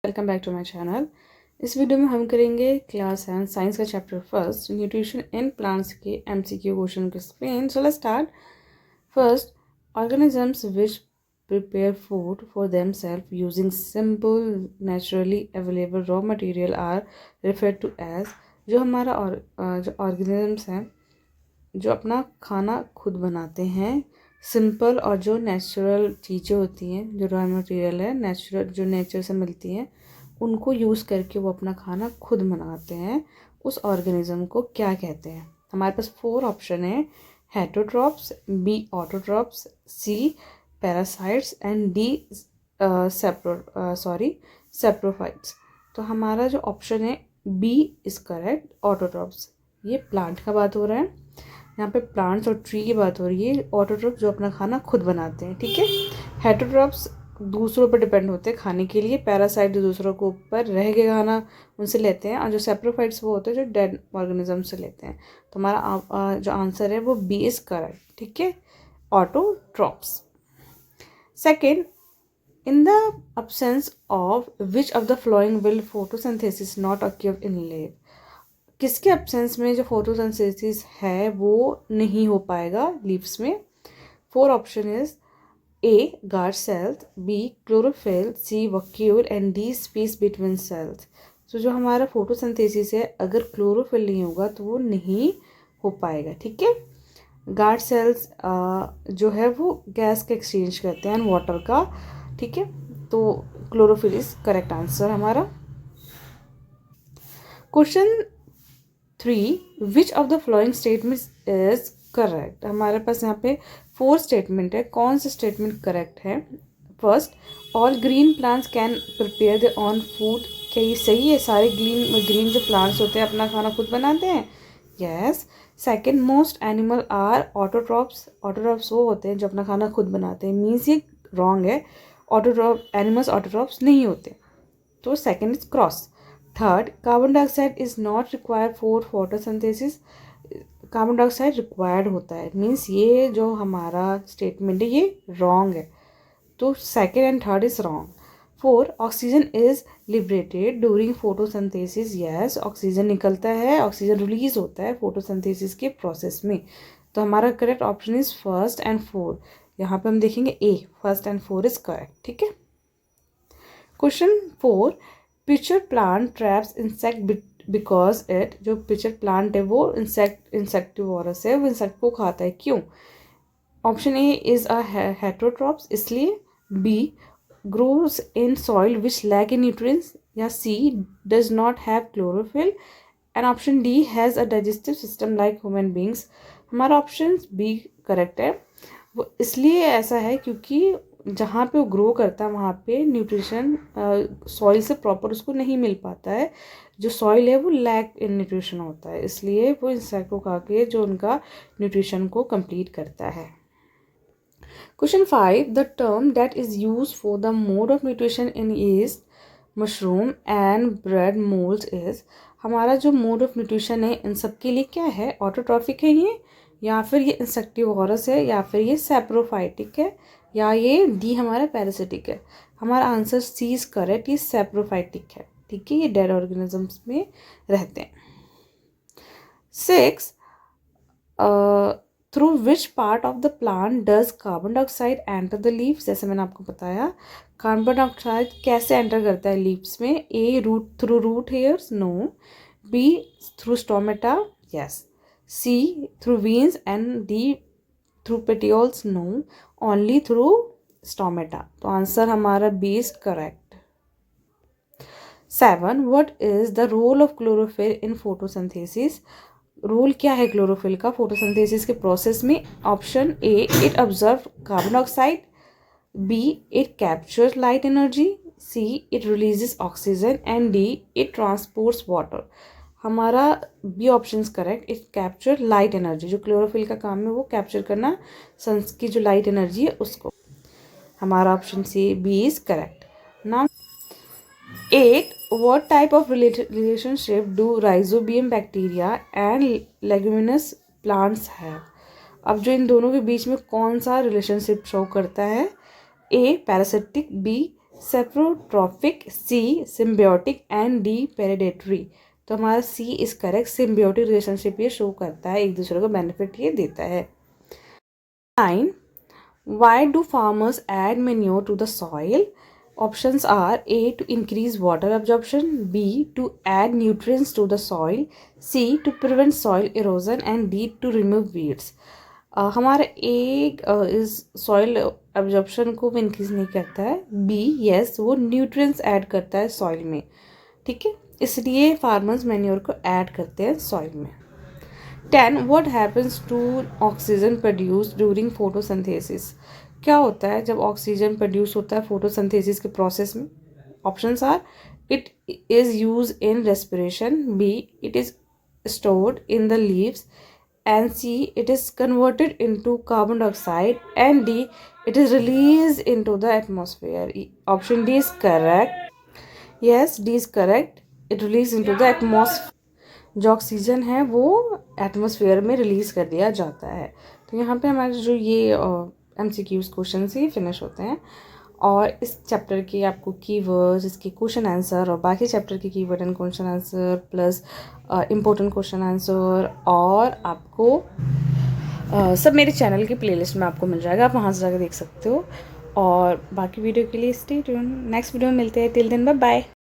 Welcome back to my channel. इस video में हम करेंगे क्लास 7 साइंस का chapter first nutrition in plants के एमसीक्यू क्वेश्चन को explain. So let's start. First, organisms which prepare food for themselves using simple naturally available raw material are referred to as. जो हमारा जो organisms हैं जो अपना खाना खुद बनाते हैं, सिंपल और जो नेचुरल चीज़ें होती हैं, जो रॉ मटेरियल है नेचुरल, जो नेचर से मिलती हैं, उनको यूज़ करके वो अपना खाना खुद बनाते हैं, उस ऑर्गेनिज्म को क्या कहते हैं? हमारे पास 4 ऑप्शन है। Heterotrophs, B autotrophs, C parasites and D saprophytes. तो हमारा जो ऑप्शन है बी इज़ करेक्ट, ऑटोट्रॉप्स। ये प्लांट का बात हो रहा है, यहाँ पे प्लांट्स और ट्री की बात हो रही है। ऑटोट्रॉप्स जो अपना खाना खुद बनाते हैं, ठीक है। हेटरोट्रॉप्स दूसरों पर डिपेंड होते हैं खाने के लिए। पैरासाइट जो दूसरों के ऊपर रह के खाना उनसे लेते हैं, और जो सेप्रोफाइट्स वो होते हैं जो डेड ऑर्गेनिज्म से लेते हैं। तो हमारा जो आंसर है वो बी इज करेक्ट, ठीक है, autotrophs. Second, in the absence of which of the flowing will photosynthesis not occur in leaf. किसके एब्सेंस में जो फोटोसिंथेसिस है वो नहीं हो पाएगा लीव्स में? 4 option is A guard cells, B chlorophyll, C vacuole and D space between cells. तो जो हमारा फोटोसिंथेसिस है, अगर क्लोरोफिल नहीं होगा तो वो नहीं हो पाएगा, ठीक है। गार्ड सेल्स जो है वो गैस का एक्सचेंज करते हैं वाटर का, ठीक है। तो क्लोरोफिल इज करेक्ट आंसर हमारा। Question 3, which of the following statement is correct. हमारे पास यहाँ पे 4 स्टेटमेंट है, कौन सा स्टेटमेंट करेक्ट है? First, all green plants can prepare the on food. क्या ये सही है? सारे ग्रीन जो प्लांट्स होते हैं अपना खाना खुद बनाते हैं? Yes. Second, most animal are autotrophs. Autotrophs वो होते हैं जो अपना खाना खुद बनाते हैं, मीन्स ये रॉन्ग है। एनिमल्स ऑटोट्रॉप्स नहीं होते, तो second is cross. Third, carbon dioxide is not required for photosynthesis. Carbon dioxide required होता है, मीन्स ये जो हमारा स्टेटमेंट है ये रॉन्ग है, तो second and third is wrong. 4, oxygen is liberated during photosynthesis. Yes, oxygen निकलता है, ऑक्सीजन रिलीज होता है फोटोसिंथेसिस के प्रोसेस में। तो हमारा correct option is first and 4। यहाँ पे हम देखेंगे ए, फर्स्ट एंड 4 इज करेक्ट, ठीक है। Question 4, pitcher plant traps insect because it. जो पिचर प्लांट है वो इंसेक्टिवोरस है, वो इंसेक्ट को खाता है, क्यों? Option A is a heterotrophs, इसलिए। B grows in soil which lack in nutrients, या C does not have chlorophyll, and option D has a digestive system like human beings. हमारा ऑप्शन बी करेक्ट है। वो इसलिए ऐसा है क्योंकि जहाँ पे वो ग्रो करता है वहाँ पे न्यूट्रिशन सॉइल से प्रॉपर उसको नहीं मिल पाता है। जो सॉइल है वो लैक इन न्यूट्रिशन होता है, इसलिए वो इंसेक्ट को खा के जो उनका न्यूट्रिशन को कंप्लीट करता है। Question 5, the term that is use for the mode of nutrition in yeast, mushroom and bread moulds is. हमारा जो मोड ऑफ न्यूट्रिशन है इन सब के लिए क्या है? ऑटोट्रॉफिक है ये, या फिर ये इंसेक्टिवोरस है, या फिर ये सेप्रोफाइटिक है, या ये डी हमारा पैरासिटिक है? हमारा आंसर सी इज करेक्ट, ये सेप्रोफाइटिक है, ठीक है। ये डेड ऑर्गेनिजम्स में रहते हैं। 6, through which part of the plant does carbon dioxide enter the leaves. जैसे मैंने आपको बताया, कार्बन डाइऑक्साइड कैसे एंटर करता है लीव्स में? A through root hairs, no. B through stomata, yes. C through veins, and D through petioles, no. Only through stomata. तो answer हमारा B is correct. 7, what is the role of chlorophyll in photosynthesis. Role क्या है chlorophyll का photosynthesis के process में? Option A, it observe carbon dioxide, B it captures light energy, C it releases oxygen, and D it transports water. हमारा B option correct, it capture light energy. जो chlorophyll का काम है वो capture करना सन की जो लाइट एनर्जी है उसको। हमारा option C B is correct. Now 8, what type of relationship do rhizobium bacteria and leguminous plants have? अब जो इन दोनों के बीच में कौन सा रिलेशनशिप शो करता है? A parasitic, B saprotrophic, C symbiotic and D predatory. तो हमारा C is correct, symbiotic relationship ये शो करता है, एक दूसरे को बेनिफिट ये देता है। 9. Why do farmers add manure to the soil? Options are A to increase water absorption, B to add nutrients to the soil, C to prevent soil erosion and D to remove weeds. हमारा A इस soil absorption को भी increase नहीं करता है, B yes वो nutrients add करता है सॉइल में, ठीक है, इसलिए फार्मर्स मैन्योर को ऐड करते हैं सॉइल में। 10. What happens to oxygen produced during photosynthesis? क्या होता है जब ऑक्सीजन प्रोड्यूस होता है फोटोसिंथेसिस के प्रोसेस में? Options are it is use in respiration, B it is stored in the leaves, and C it is converted into carbon dioxide, and D it is released into the atmosphere. Option D is correct. Yes, D is correct. It released into the atmosphere. जो oxygen है वो atmosphere में release कर दिया जाता है। तो यहाँ पे हमारे जो ये MCQs क्वेश्चन ये फिनिश होते हैं, और इस चैप्टर के आपको कीवर्ड्स, इसके क्वेश्चन आंसर और बाकी चैप्टर के keyword and question answer plus important question answer और आपको सब मेरे चैनल की प्लेलिस्ट में आपको मिल जाएगा, आप वहाँ से जाकर देख सकते हो। और बाकी वीडियो के लिए स्टे ट्यून, नेक्स्ट वीडियो में मिलते हैं, टिल देन बाय बाय।